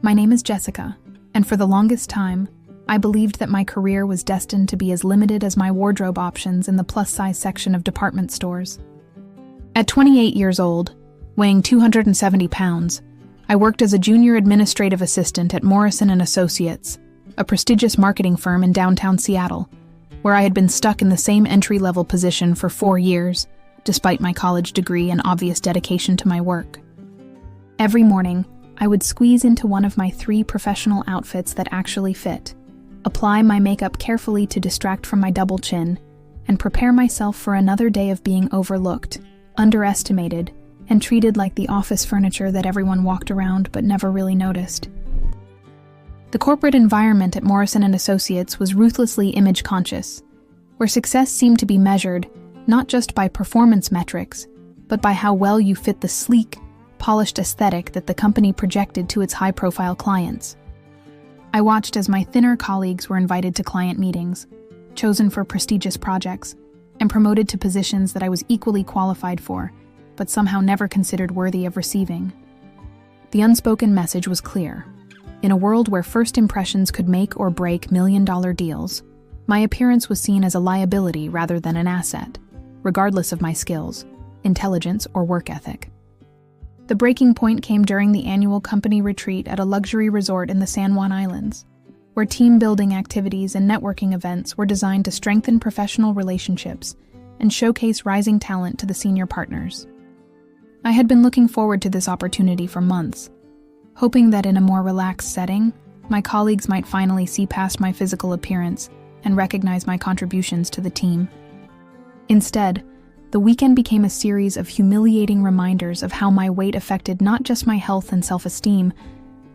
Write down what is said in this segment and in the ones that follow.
My name is Jessica, and for the longest time, I believed that my career was destined to be as limited as my wardrobe options in the plus-size section of department stores. At 28 years old, weighing 270 pounds, I worked as a junior administrative assistant at Morrison & Associates, a prestigious marketing firm in downtown Seattle, where I had been stuck in the same entry-level position for 4 years, despite my college degree and obvious dedication to my work. Every morning, I would squeeze into one of my 3 professional outfits that actually fit, apply my makeup carefully to distract from my double chin, and prepare myself for another day of being overlooked, underestimated, and treated like the office furniture that everyone walked around but never really noticed. The corporate environment at Morrison & Associates was ruthlessly image-conscious, where success seemed to be measured not just by performance metrics, but by how well you fit the sleek, polished aesthetic that the company projected to its high-profile clients. I watched as my thinner colleagues were invited to client meetings, chosen for prestigious projects, and promoted to positions that I was equally qualified for, but somehow never considered worthy of receiving. The unspoken message was clear. In a world where first impressions could make or break million-dollar deals, my appearance was seen as a liability rather than an asset, regardless of my skills, intelligence, or work ethic. The breaking point came during the annual company retreat at a luxury resort in the San Juan Islands, where team-building activities and networking events were designed to strengthen professional relationships and showcase rising talent to the senior partners. I had been looking forward to this opportunity for months, hoping that in a more relaxed setting, my colleagues might finally see past my physical appearance and recognize my contributions to the team. Instead, the weekend became a series of humiliating reminders of how my weight affected not just my health and self-esteem,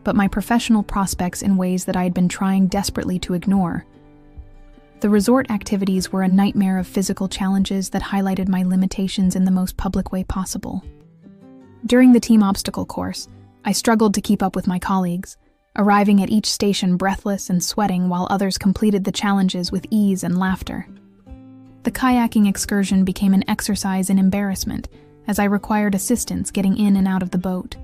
but my professional prospects in ways that I had been trying desperately to ignore. The resort activities were a nightmare of physical challenges that highlighted my limitations in the most public way possible. During the team obstacle course, I struggled to keep up with my colleagues, arriving at each station breathless and sweating while others completed the challenges with ease and laughter. The kayaking excursion became an exercise in embarrassment, as I required assistance getting in and out of the boat,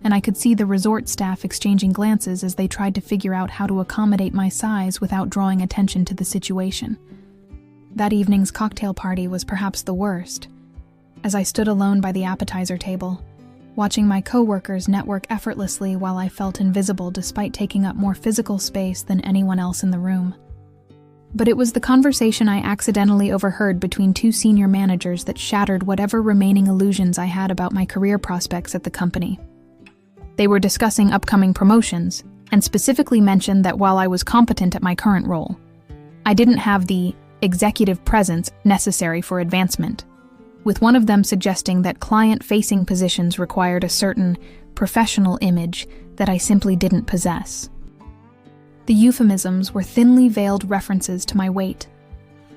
and I could see the resort staff exchanging glances as they tried to figure out how to accommodate my size without drawing attention to the situation. That evening's cocktail party was perhaps the worst, as I stood alone by the appetizer table, watching my coworkers network effortlessly while I felt invisible despite taking up more physical space than anyone else in the room. But it was the conversation I accidentally overheard between 2 senior managers that shattered whatever remaining illusions I had about my career prospects at the company. They were discussing upcoming promotions, and specifically mentioned that while I was competent at my current role, I didn't have the executive presence necessary for advancement, with one of them suggesting that client-facing positions required a certain professional image that I simply didn't possess. The euphemisms were thinly veiled references to my weight,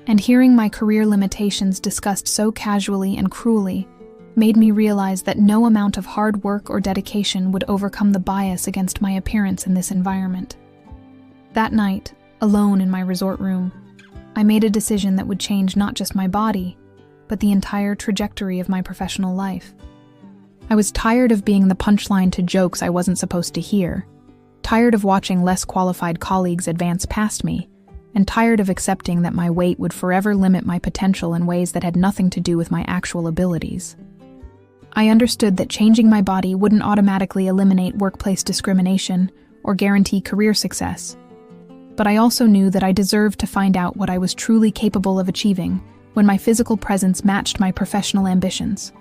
and hearing my career limitations discussed so casually and cruelly made me realize that no amount of hard work or dedication would overcome the bias against my appearance in this environment. That night, alone in my resort room, I made a decision that would change not just my body, but the entire trajectory of my professional life. I was tired of being the punchline to jokes I wasn't supposed to hear, tired of watching less qualified colleagues advance past me, and tired of accepting that my weight would forever limit my potential in ways that had nothing to do with my actual abilities. I understood that changing my body wouldn't automatically eliminate workplace discrimination or guarantee career success, but I also knew that I deserved to find out what I was truly capable of achieving when my physical presence matched my professional ambitions.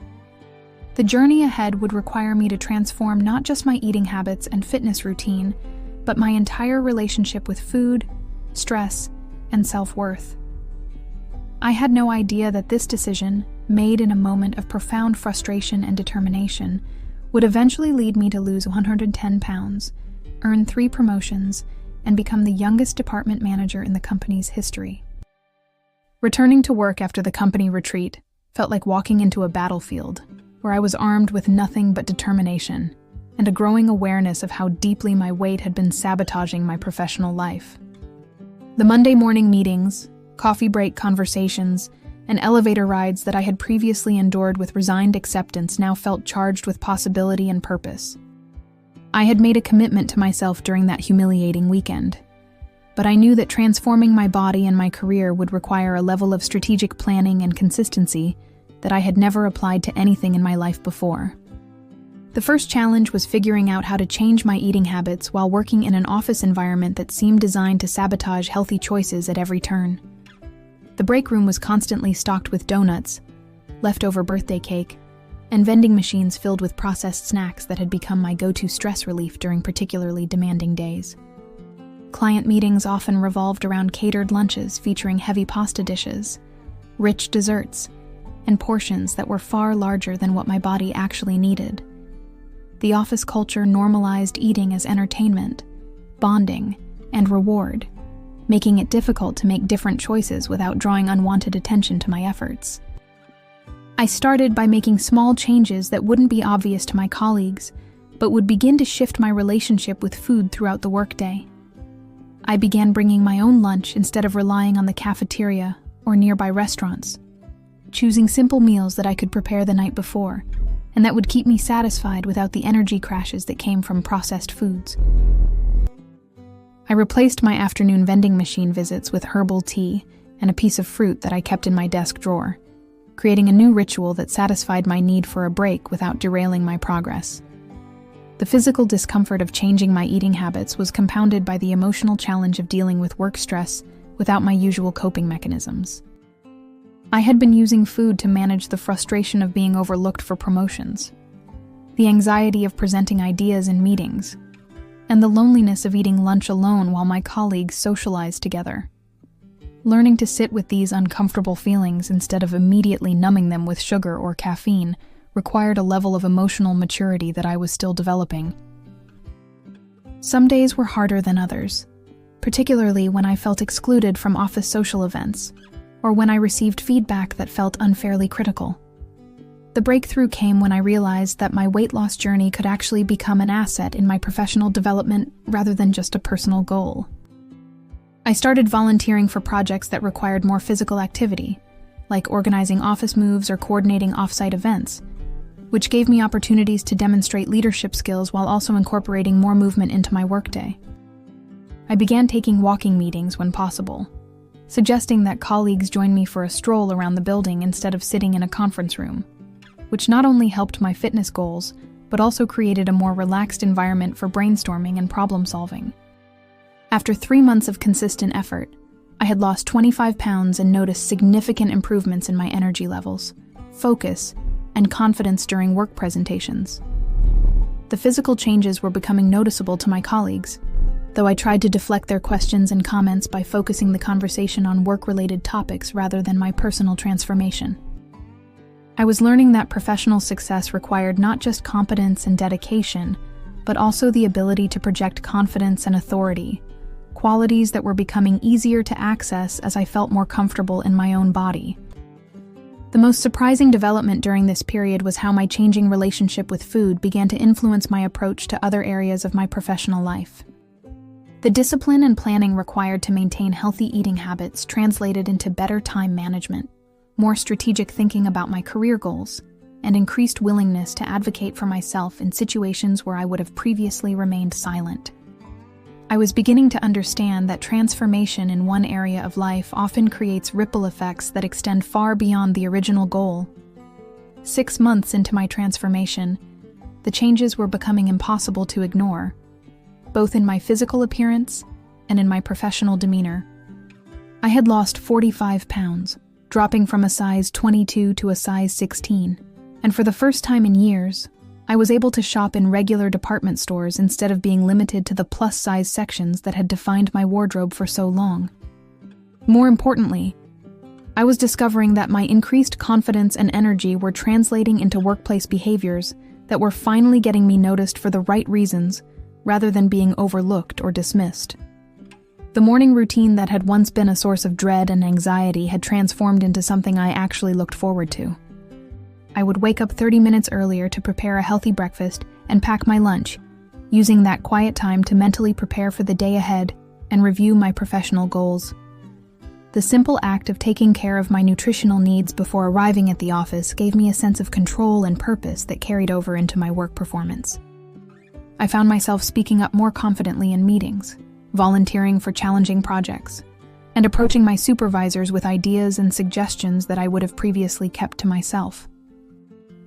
The journey ahead would require me to transform not just my eating habits and fitness routine, but my entire relationship with food, stress, and self-worth. I had no idea that this decision, made in a moment of profound frustration and determination, would eventually lead me to lose 110 pounds, earn 3 promotions, and become the youngest department manager in the company's history. Returning to work after the company retreat felt like walking into a battlefield, where I was armed with nothing but determination and a growing awareness of how deeply my weight had been sabotaging my professional life. The Monday morning meetings, coffee break conversations, and elevator rides that I had previously endured with resigned acceptance now felt charged with possibility and purpose. I had made a commitment to myself during that humiliating weekend, but I knew that transforming my body and my career would require a level of strategic planning and consistency that I had never applied to anything in my life before. The first challenge was figuring out how to change my eating habits while working in an office environment that seemed designed to sabotage healthy choices at every turn. The break room was constantly stocked with donuts, leftover birthday cake, and vending machines filled with processed snacks that had become my go-to stress relief during particularly demanding days. Client meetings often revolved around catered lunches featuring heavy pasta dishes, rich desserts, and portions that were far larger than what my body actually needed. The office culture normalized eating as entertainment, bonding, and reward, making it difficult to make different choices without drawing unwanted attention to my efforts. I started by making small changes that wouldn't be obvious to my colleagues, but would begin to shift my relationship with food throughout the workday. I began bringing my own lunch instead of relying on the cafeteria or nearby restaurants, choosing simple meals that I could prepare the night before, and that would keep me satisfied without the energy crashes that came from processed foods. I replaced my afternoon vending machine visits with herbal tea and a piece of fruit that I kept in my desk drawer, creating a new ritual that satisfied my need for a break without derailing my progress. The physical discomfort of changing my eating habits was compounded by the emotional challenge of dealing with work stress without my usual coping mechanisms. I had been using food to manage the frustration of being overlooked for promotions, the anxiety of presenting ideas in meetings, and the loneliness of eating lunch alone while my colleagues socialized together. Learning to sit with these uncomfortable feelings instead of immediately numbing them with sugar or caffeine required a level of emotional maturity that I was still developing. Some days were harder than others, particularly when I felt excluded from office social events, or when I received feedback that felt unfairly critical. The breakthrough came when I realized that my weight loss journey could actually become an asset in my professional development rather than just a personal goal. I started volunteering for projects that required more physical activity, like organizing office moves or coordinating off-site events, which gave me opportunities to demonstrate leadership skills while also incorporating more movement into my workday. I began taking walking meetings when possible, suggesting that colleagues join me for a stroll around the building instead of sitting in a conference room, which not only helped my fitness goals, but also created a more relaxed environment for brainstorming and problem solving. After 3 months of consistent effort, I had lost 25 pounds and noticed significant improvements in my energy levels, focus, and confidence during work presentations. The physical changes were becoming noticeable to my colleagues, though I tried to deflect their questions and comments by focusing the conversation on work-related topics rather than my personal transformation. I was learning that professional success required not just competence and dedication, but also the ability to project confidence and authority, qualities that were becoming easier to access as I felt more comfortable in my own body. The most surprising development during this period was how my changing relationship with food began to influence my approach to other areas of my professional life. The discipline and planning required to maintain healthy eating habits translated into better time management, more strategic thinking about my career goals, and increased willingness to advocate for myself in situations where I would have previously remained silent. I was beginning to understand that transformation in one area of life often creates ripple effects that extend far beyond the original goal. 6 months into my transformation, the changes were becoming impossible to ignore, both in my physical appearance and in my professional demeanor. I had lost 45 pounds, dropping from a size 22 to a size 16, and for the first time in years, I was able to shop in regular department stores instead of being limited to the plus-size sections that had defined my wardrobe for so long. More importantly, I was discovering that my increased confidence and energy were translating into workplace behaviors that were finally getting me noticed for the right reasons, rather than being overlooked or dismissed. The morning routine that had once been a source of dread and anxiety had transformed into something I actually looked forward to. I would wake up 30 minutes earlier to prepare a healthy breakfast and pack my lunch, using that quiet time to mentally prepare for the day ahead and review my professional goals. The simple act of taking care of my nutritional needs before arriving at the office gave me a sense of control and purpose that carried over into my work performance. I found myself speaking up more confidently in meetings, volunteering for challenging projects, and approaching my supervisors with ideas and suggestions that I would have previously kept to myself.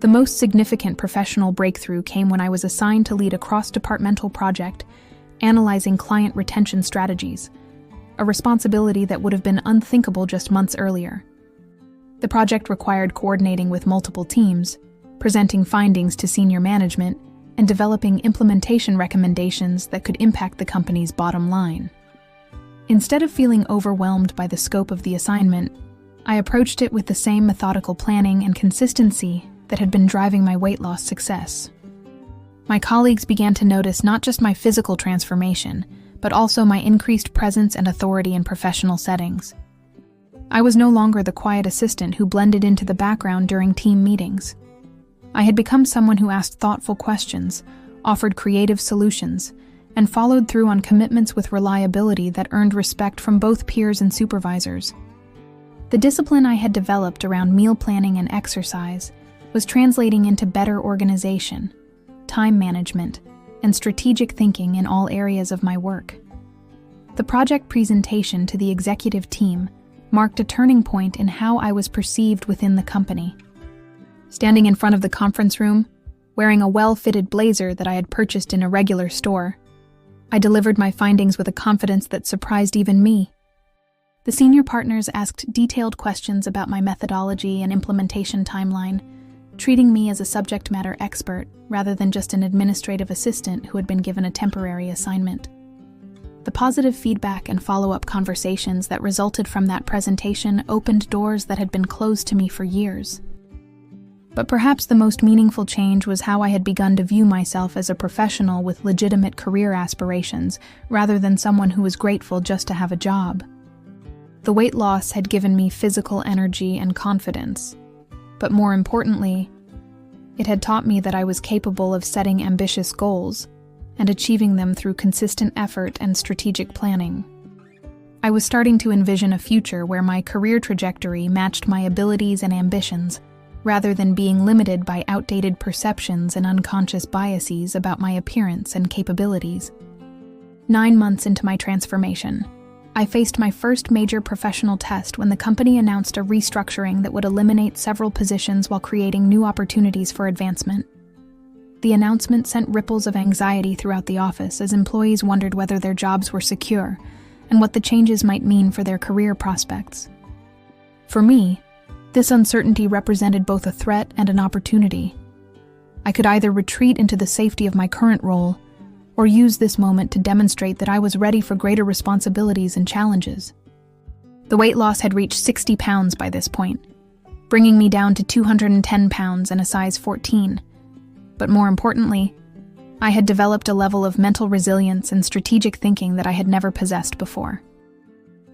The most significant professional breakthrough came when I was assigned to lead a cross-departmental project analyzing client retention strategies, a responsibility that would have been unthinkable just months earlier. The project required coordinating with multiple teams, presenting findings to senior management, and developing implementation recommendations that could impact the company's bottom line. Instead of feeling overwhelmed by the scope of the assignment, I approached it with the same methodical planning and consistency that had been driving my weight loss success. My colleagues began to notice not just my physical transformation, but also my increased presence and authority in professional settings. I was no longer the quiet assistant who blended into the background during team meetings. I had become someone who asked thoughtful questions, offered creative solutions, and followed through on commitments with reliability that earned respect from both peers and supervisors. The discipline I had developed around meal planning and exercise was translating into better organization, time management, and strategic thinking in all areas of my work. The project presentation to the executive team marked a turning point in how I was perceived within the company. Standing in front of the conference room, wearing a well-fitted blazer that I had purchased in a regular store, I delivered my findings with a confidence that surprised even me. The senior partners asked detailed questions about my methodology and implementation timeline, treating me as a subject matter expert rather than just an administrative assistant who had been given a temporary assignment. The positive feedback and follow-up conversations that resulted from that presentation opened doors that had been closed to me for years. But perhaps the most meaningful change was how I had begun to view myself as a professional with legitimate career aspirations, rather than someone who was grateful just to have a job. The weight loss had given me physical energy and confidence, but more importantly, it had taught me that I was capable of setting ambitious goals and achieving them through consistent effort and strategic planning. I was starting to envision a future where my career trajectory matched my abilities and ambitions, rather than being limited by outdated perceptions and unconscious biases about my appearance and capabilities. 9 months into my transformation, I faced my first major professional test when the company announced a restructuring that would eliminate several positions while creating new opportunities for advancement. The announcement sent ripples of anxiety throughout the office as employees wondered whether their jobs were secure and what the changes might mean for their career prospects. For me, this uncertainty represented both a threat and an opportunity. I could either retreat into the safety of my current role or use this moment to demonstrate that I was ready for greater responsibilities and challenges. The weight loss had reached 60 pounds by this point, bringing me down to 210 pounds and a size 14. But more importantly, I had developed a level of mental resilience and strategic thinking that I had never possessed before.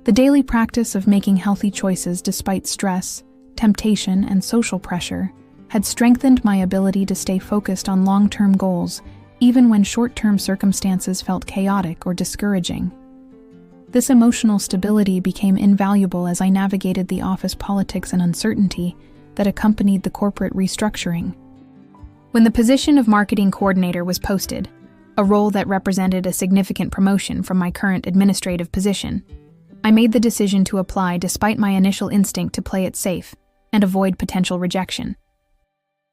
The daily practice of making healthy choices despite stress, temptation, and social pressure had strengthened my ability to stay focused on long-term goals, even when short-term circumstances felt chaotic or discouraging. This emotional stability became invaluable as I navigated the office politics and uncertainty that accompanied the corporate restructuring. When the position of marketing coordinator was posted, a role that represented a significant promotion from my current administrative position, I made the decision to apply despite my initial instinct to play it safe and avoid potential rejection.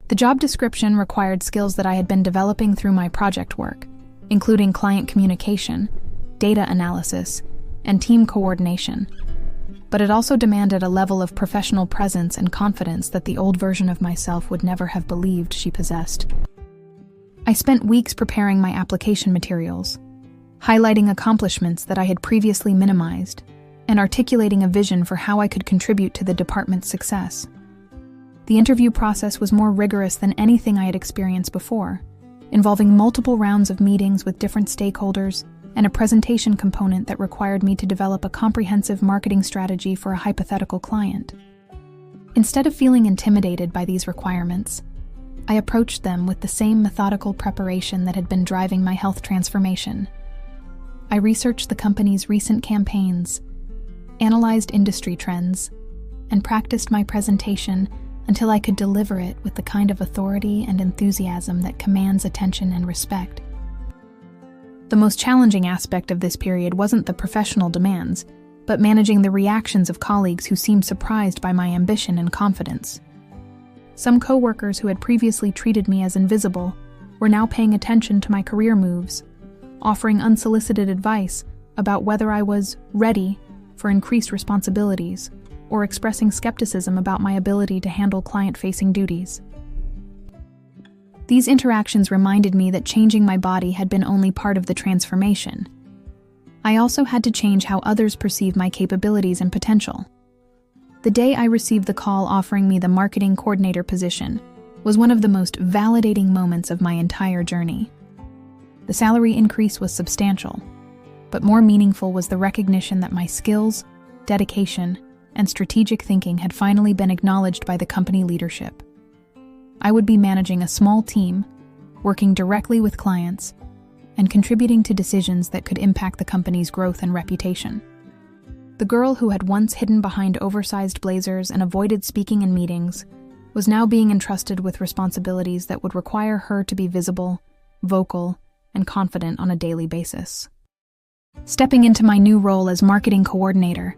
The job description required skills that I had been developing through my project work, including client communication, data analysis, and team coordination. But it also demanded a level of professional presence and confidence that the old version of myself would never have believed she possessed. I spent weeks preparing my application materials, highlighting accomplishments that I had previously minimized, and articulating a vision for how I could contribute to the department's success. The interview process was more rigorous than anything I had experienced before, involving multiple rounds of meetings with different stakeholders and a presentation component that required me to develop a comprehensive marketing strategy for a hypothetical client. Instead of feeling intimidated by these requirements, I approached them with the same methodical preparation that had been driving my health transformation. I researched the company's recent campaigns, analyzed industry trends, and practiced my presentation until I could deliver it with the kind of authority and enthusiasm that commands attention and respect. The most challenging aspect of this period wasn't the professional demands, but managing the reactions of colleagues who seemed surprised by my ambition and confidence. Some coworkers who had previously treated me as invisible were now paying attention to my career moves, offering unsolicited advice about whether I was ready for increased responsibilities or expressing skepticism about my ability to handle client-facing duties. These interactions reminded me that changing my body had been only part of the transformation. I also had to change how others perceive my capabilities and potential. The day I received the call offering me the marketing coordinator position was one of the most validating moments of my entire journey. The salary increase was substantial, but more meaningful was the recognition that my skills, dedication, and strategic thinking had finally been acknowledged by the company leadership. I would be managing a small team, working directly with clients, and contributing to decisions that could impact the company's growth and reputation. The girl who had once hidden behind oversized blazers and avoided speaking in meetings was now being entrusted with responsibilities that would require her to be visible, vocal, and confident on a daily basis. Stepping into my new role as marketing coordinator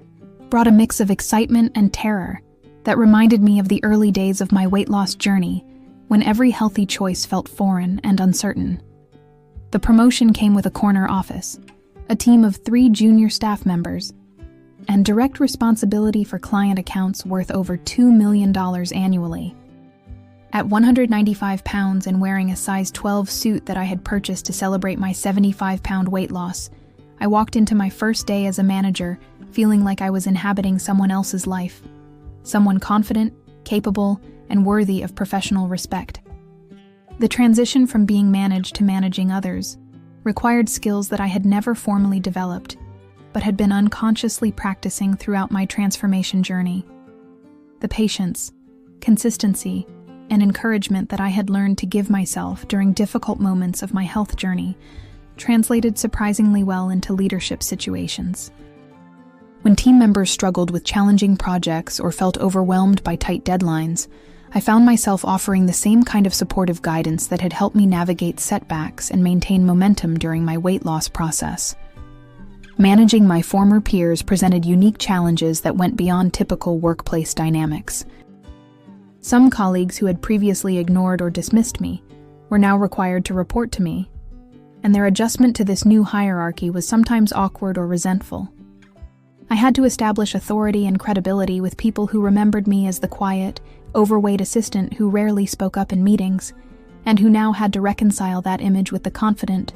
brought a mix of excitement and terror that reminded me of the early days of my weight loss journey, when every healthy choice felt foreign and uncertain. The promotion came with a corner office, a team of 3 junior staff members, and direct responsibility for client accounts worth over $2 million annually. At 195 pounds and wearing a size 12 suit that I had purchased to celebrate my 75-pound weight loss, I walked into my first day as a manager feeling like I was inhabiting someone else's life. Someone confident, capable, and worthy of professional respect. The transition from being managed to managing others required skills that I had never formally developed, but had been unconsciously practicing throughout my transformation journey. The patience, consistency, and encouragement that I had learned to give myself during difficult moments of my health journey translated surprisingly well into leadership situations. When team members struggled with challenging projects or felt overwhelmed by tight deadlines, I found myself offering the same kind of supportive guidance that had helped me navigate setbacks and maintain momentum during my weight loss process. Managing my former peers presented unique challenges that went beyond typical workplace dynamics. Some colleagues who had previously ignored or dismissed me were now required to report to me, and their adjustment to this new hierarchy was sometimes awkward or resentful. I had to establish authority and credibility with people who remembered me as the quiet, overweight assistant who rarely spoke up in meetings, and who now had to reconcile that image with the confident,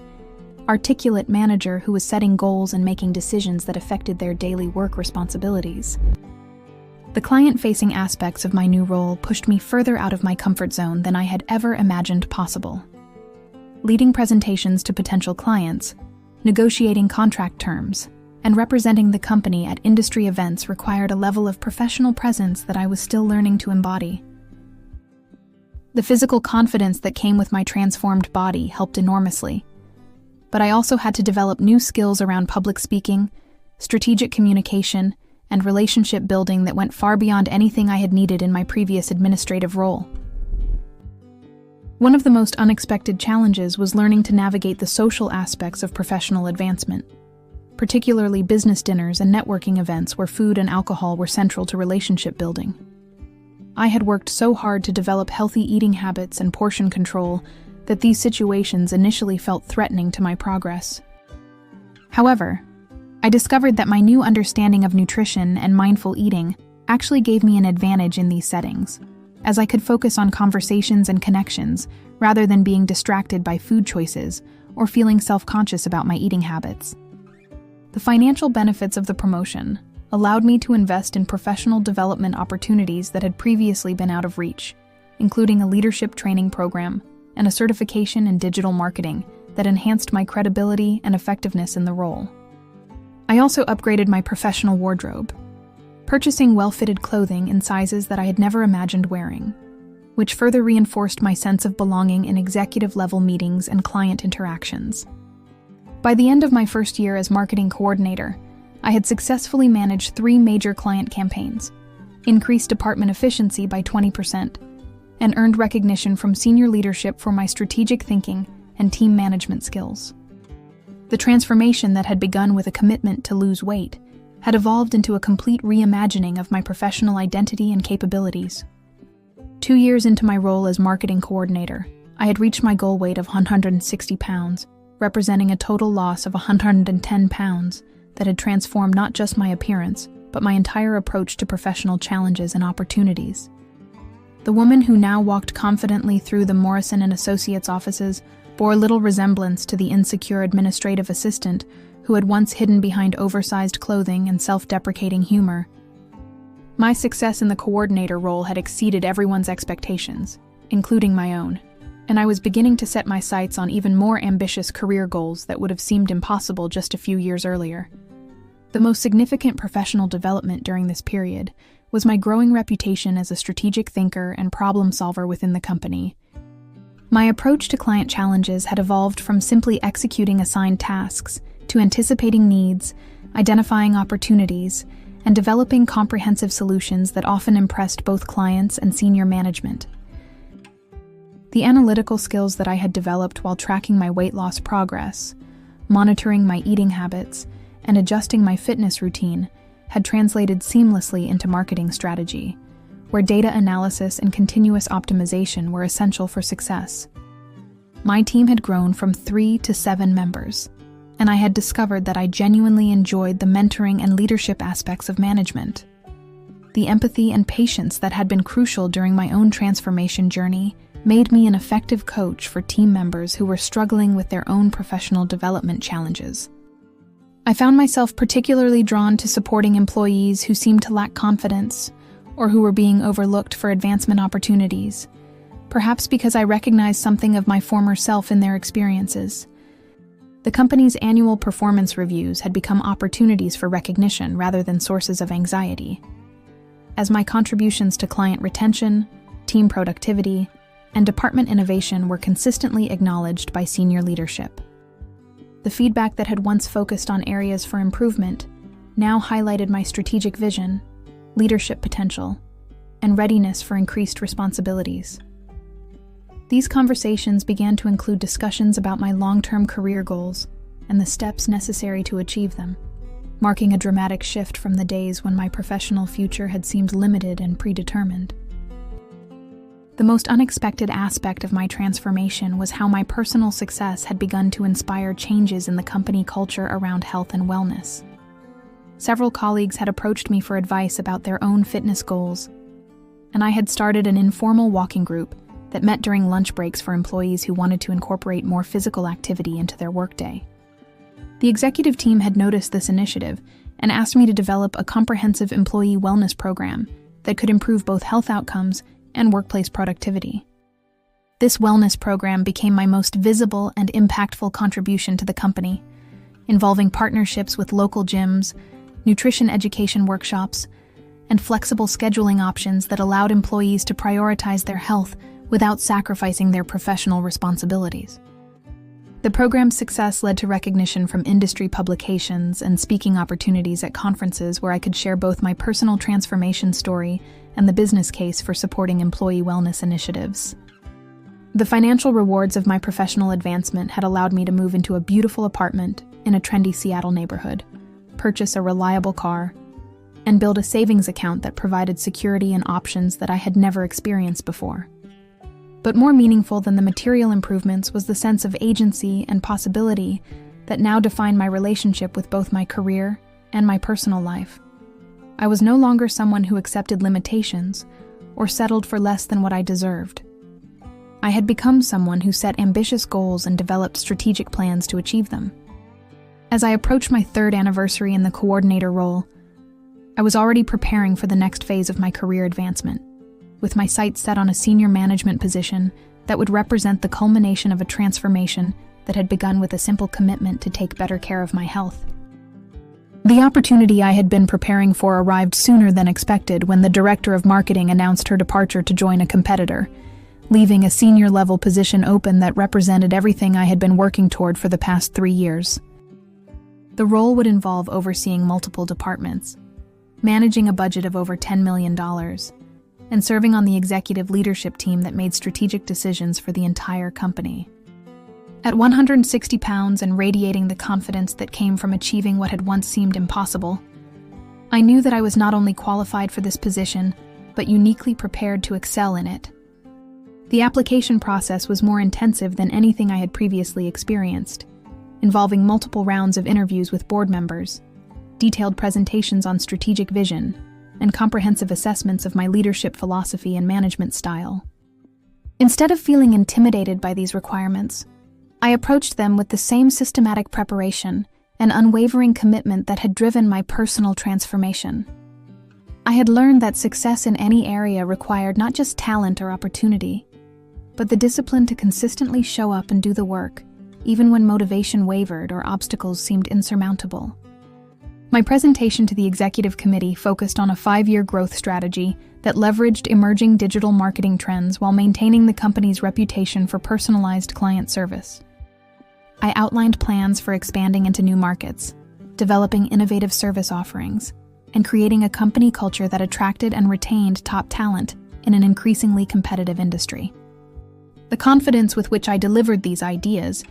articulate manager who was setting goals and making decisions that affected their daily work responsibilities. The client-facing aspects of my new role pushed me further out of my comfort zone than I had ever imagined possible. Leading presentations to potential clients, negotiating contract terms, and representing the company at industry events required a level of professional presence that I was still learning to embody. The physical confidence that came with my transformed body helped enormously, but I also had to develop new skills around public speaking, strategic communication, and relationship building that went far beyond anything I had needed in my previous administrative role. One of the most unexpected challenges was learning to navigate the social aspects of professional advancement, particularly business dinners and networking events where food and alcohol were central to relationship building. I had worked so hard to develop healthy eating habits and portion control that these situations initially felt threatening to my progress. However, I discovered that my new understanding of nutrition and mindful eating actually gave me an advantage in these settings, as I could focus on conversations and connections rather than being distracted by food choices or feeling self-conscious about my eating habits. The financial benefits of the promotion allowed me to invest in professional development opportunities that had previously been out of reach, including a leadership training program and a certification in digital marketing that enhanced my credibility and effectiveness in the role. I also upgraded my professional wardrobe, purchasing well-fitted clothing in sizes that I had never imagined wearing, which further reinforced my sense of belonging in executive-level meetings and client interactions. By the end of my first year as marketing coordinator, I had successfully managed 3 major client campaigns, increased department efficiency by 20%, and earned recognition from senior leadership for my strategic thinking and team management skills. The transformation that had begun with a commitment to lose weight had evolved into a complete reimagining of my professional identity and capabilities. 2 years into my role as marketing coordinator, I had reached my goal weight of 160 pounds, representing a total loss of 110 pounds that had transformed not just my appearance, but my entire approach to professional challenges and opportunities. The woman who now walked confidently through the Morrison & Associates offices bore little resemblance to the insecure administrative assistant who had once hidden behind oversized clothing and self-deprecating humor. My success in the coordinator role had exceeded everyone's expectations, including my own, and I was beginning to set my sights on even more ambitious career goals that would have seemed impossible just a few years earlier. The most significant professional development during this period was my growing reputation as a strategic thinker and problem solver within the company. My approach to client challenges had evolved from simply executing assigned tasks to anticipating needs, identifying opportunities, and developing comprehensive solutions that often impressed both clients and senior management. The analytical skills that I had developed while tracking my weight loss progress, monitoring my eating habits, and adjusting my fitness routine had translated seamlessly into marketing strategy, where data analysis and continuous optimization were essential for success. My team had grown from 3 to 7 members, and I had discovered that I genuinely enjoyed the mentoring and leadership aspects of management. The empathy and patience that had been crucial during my own transformation journey made me an effective coach for team members who were struggling with their own professional development challenges. I found myself particularly drawn to supporting employees who seemed to lack confidence or who were being overlooked for advancement opportunities, perhaps because I recognized something of my former self in their experiences. The company's annual performance reviews had become opportunities for recognition rather than sources of anxiety. As my contributions to client retention, team productivity, and department innovation were consistently acknowledged by senior leadership. The feedback that had once focused on areas for improvement now highlighted my strategic vision, leadership potential, and readiness for increased responsibilities. These conversations began to include discussions about my long-term career goals and the steps necessary to achieve them, marking a dramatic shift from the days when my professional future had seemed limited and predetermined. The most unexpected aspect of my transformation was how my personal success had begun to inspire changes in the company culture around health and wellness. Several colleagues had approached me for advice about their own fitness goals, and I had started an informal walking group that met during lunch breaks for employees who wanted to incorporate more physical activity into their workday. The executive team had noticed this initiative and asked me to develop a comprehensive employee wellness program that could improve both health outcomes and workplace productivity. This wellness program became my most visible and impactful contribution to the company, involving partnerships with local gyms, nutrition education workshops, and flexible scheduling options that allowed employees to prioritize their health without sacrificing their professional responsibilities. The program's success led to recognition from industry publications and speaking opportunities at conferences where I could share both my personal transformation story and the business case for supporting employee wellness initiatives. The financial rewards of my professional advancement had allowed me to move into a beautiful apartment in a trendy Seattle neighborhood, purchase a reliable car, and build a savings account that provided security and options that I had never experienced before. But more meaningful than the material improvements was the sense of agency and possibility that now defined my relationship with both my career and my personal life. I was no longer someone who accepted limitations or settled for less than what I deserved. I had become someone who set ambitious goals and developed strategic plans to achieve them. As I approached my 3rd anniversary in the coordinator role, I was already preparing for the next phase of my career advancement, with my sights set on a senior management position that would represent the culmination of a transformation that had begun with a simple commitment to take better care of my health. The opportunity I had been preparing for arrived sooner than expected when the director of marketing announced her departure to join a competitor, leaving a senior-level position open that represented everything I had been working toward for the past 3 years. The role would involve overseeing multiple departments, managing a budget of over $10 million, and serving on the executive leadership team that made strategic decisions for the entire company. At 160 pounds and radiating the confidence that came from achieving what had once seemed impossible, I knew that I was not only qualified for this position, but uniquely prepared to excel in it. The application process was more intensive than anything I had previously experienced, involving multiple rounds of interviews with board members, detailed presentations on strategic vision, and comprehensive assessments of my leadership philosophy and management style. Instead of feeling intimidated by these requirements, I approached them with the same systematic preparation and unwavering commitment that had driven my personal transformation. I had learned that success in any area required not just talent or opportunity, but the discipline to consistently show up and do the work, even when motivation wavered or obstacles seemed insurmountable. My presentation to the executive committee focused on a 5-year growth strategy that leveraged emerging digital marketing trends while maintaining the company's reputation for personalized client service. I outlined plans for expanding into new markets, developing innovative service offerings, and creating a company culture that attracted and retained top talent in an increasingly competitive industry. The confidence with which I delivered these ideas,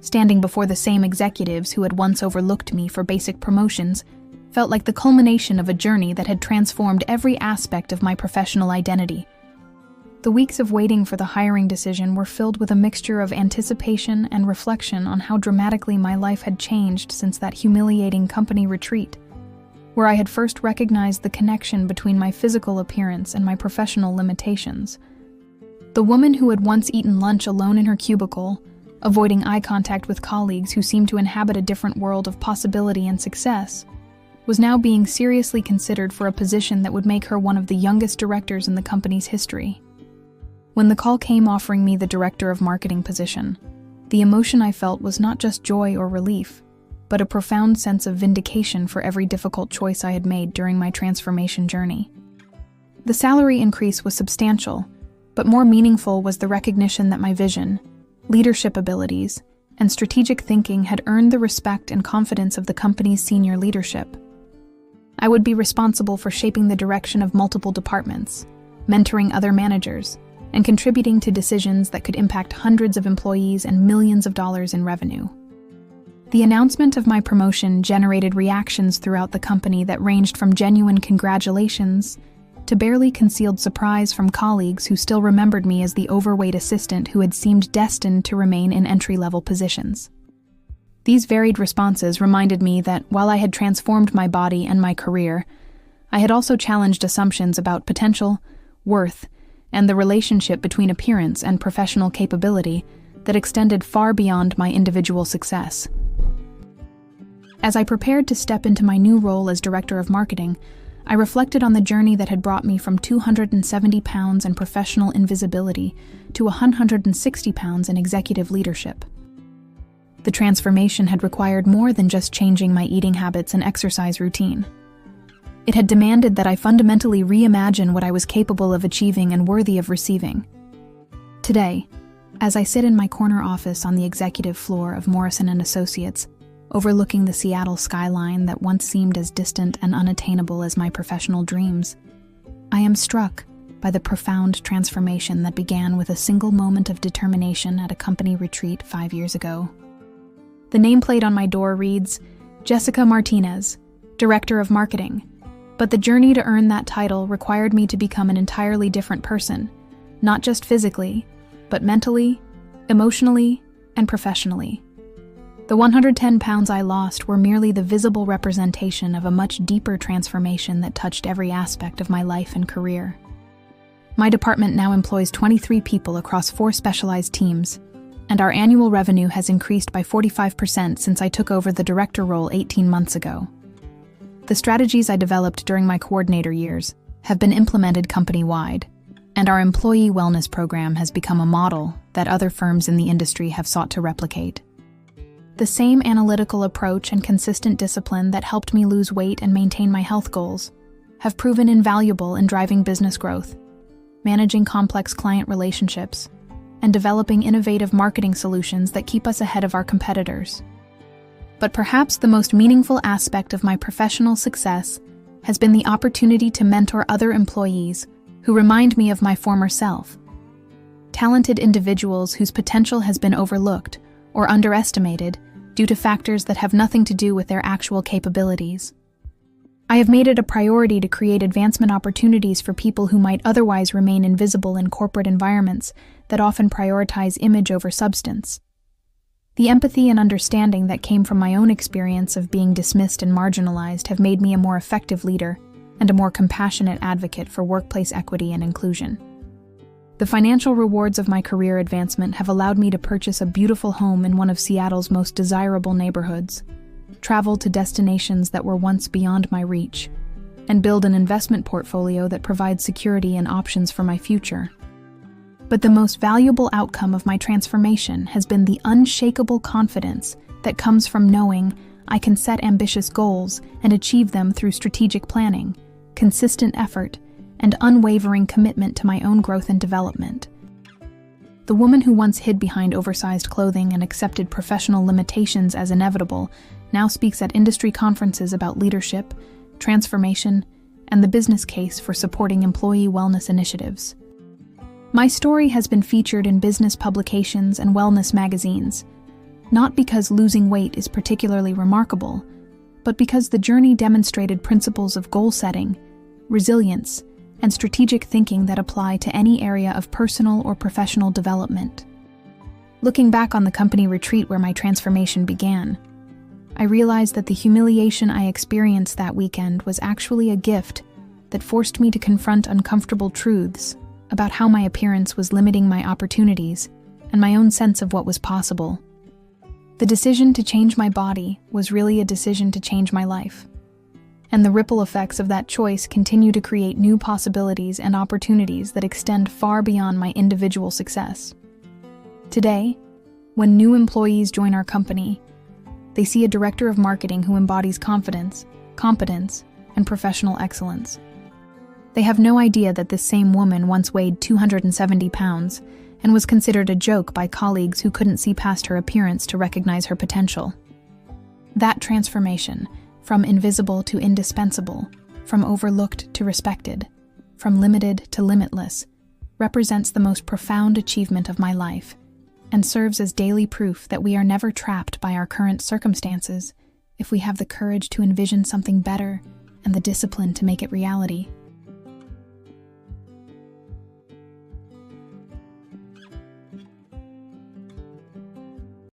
standing before the same executives who had once overlooked me for basic promotions, felt like the culmination of a journey that had transformed every aspect of my professional identity. The weeks of waiting for the hiring decision were filled with a mixture of anticipation and reflection on how dramatically my life had changed since that humiliating company retreat, where I had first recognized the connection between my physical appearance and my professional limitations. The woman who had once eaten lunch alone in her cubicle, avoiding eye contact with colleagues who seemed to inhabit a different world of possibility and success, was now being seriously considered for a position that would make her one of the youngest directors in the company's history. When the call came offering me the director of marketing position, the emotion I felt was not just joy or relief, but a profound sense of vindication for every difficult choice I had made during my transformation journey. The salary increase was substantial, but more meaningful was the recognition that my vision, leadership abilities, and strategic thinking had earned the respect and confidence of the company's senior leadership. I would be responsible for shaping the direction of multiple departments, mentoring other managers, and contributing to decisions that could impact hundreds of employees and millions of dollars in revenue. The announcement of my promotion generated reactions throughout the company that ranged from genuine congratulations to barely concealed surprise from colleagues who still remembered me as the overweight assistant who had seemed destined to remain in entry-level positions. These varied responses reminded me that while I had transformed my body and my career, I had also challenged assumptions about potential, worth, and the relationship between appearance and professional capability that extended far beyond my individual success. As I prepared to step into my new role as director of marketing, I reflected on the journey that had brought me from 270 pounds in professional invisibility to 160 pounds in executive leadership. The transformation had required more than just changing my eating habits and exercise routine. It had demanded that I fundamentally reimagine what I was capable of achieving and worthy of receiving. Today, as I sit in my corner office on the executive floor of Morrison & Associates, overlooking the Seattle skyline that once seemed as distant and unattainable as my professional dreams, I am struck by the profound transformation that began with a single moment of determination at a company retreat 5 years ago. The nameplate on my door reads, Jessica Martinez, Director of Marketing, but the journey to earn that title required me to become an entirely different person, not just physically, but mentally, emotionally, and professionally. The 110 pounds I lost were merely the visible representation of a much deeper transformation that touched every aspect of my life and career. My department now employs 23 people across 4 specialized teams, and our annual revenue has increased by 45% since I took over the director role 18 months ago. The strategies I developed during my coordinator years have been implemented company-wide, and our employee wellness program has become a model that other firms in the industry have sought to replicate. The same analytical approach and consistent discipline that helped me lose weight and maintain my health goals have proven invaluable in driving business growth, managing complex client relationships, and developing innovative marketing solutions that keep us ahead of our competitors. But perhaps the most meaningful aspect of my professional success has been the opportunity to mentor other employees who remind me of my former self. Talented individuals whose potential has been overlooked or underestimated due to factors that have nothing to do with their actual capabilities. I have made it a priority to create advancement opportunities for people who might otherwise remain invisible in corporate environments that often prioritize image over substance. The empathy and understanding that came from my own experience of being dismissed and marginalized have made me a more effective leader and a more compassionate advocate for workplace equity and inclusion. The financial rewards of my career advancement have allowed me to purchase a beautiful home in one of Seattle's most desirable neighborhoods, travel to destinations that were once beyond my reach, and build an investment portfolio that provides security and options for my future. But the most valuable outcome of my transformation has been the unshakable confidence that comes from knowing I can set ambitious goals and achieve them through strategic planning, consistent effort, and unwavering commitment to my own growth and development. The woman who once hid behind oversized clothing and accepted professional limitations as inevitable now speaks at industry conferences about leadership, transformation, and the business case for supporting employee wellness initiatives. My story has been featured in business publications and wellness magazines, not because losing weight is particularly remarkable, but because the journey demonstrated principles of goal setting, resilience, and strategic thinking that apply to any area of personal or professional development. Looking back on the company retreat where my transformation began, I realized that the humiliation I experienced that weekend was actually a gift that forced me to confront uncomfortable truths about how my appearance was limiting my opportunities and my own sense of what was possible. The decision to change my body was really a decision to change my life, and the ripple effects of that choice continue to create new possibilities and opportunities that extend far beyond my individual success. Today, when new employees join our company, they see a director of marketing who embodies confidence, competence, and professional excellence. They have no idea that this same woman once weighed 270 pounds and was considered a joke by colleagues who couldn't see past her appearance to recognize her potential. That transformation, from invisible to indispensable, from overlooked to respected, from limited to limitless, represents the most profound achievement of my life and serves as daily proof that we are never trapped by our current circumstances if we have the courage to envision something better and the discipline to make it reality.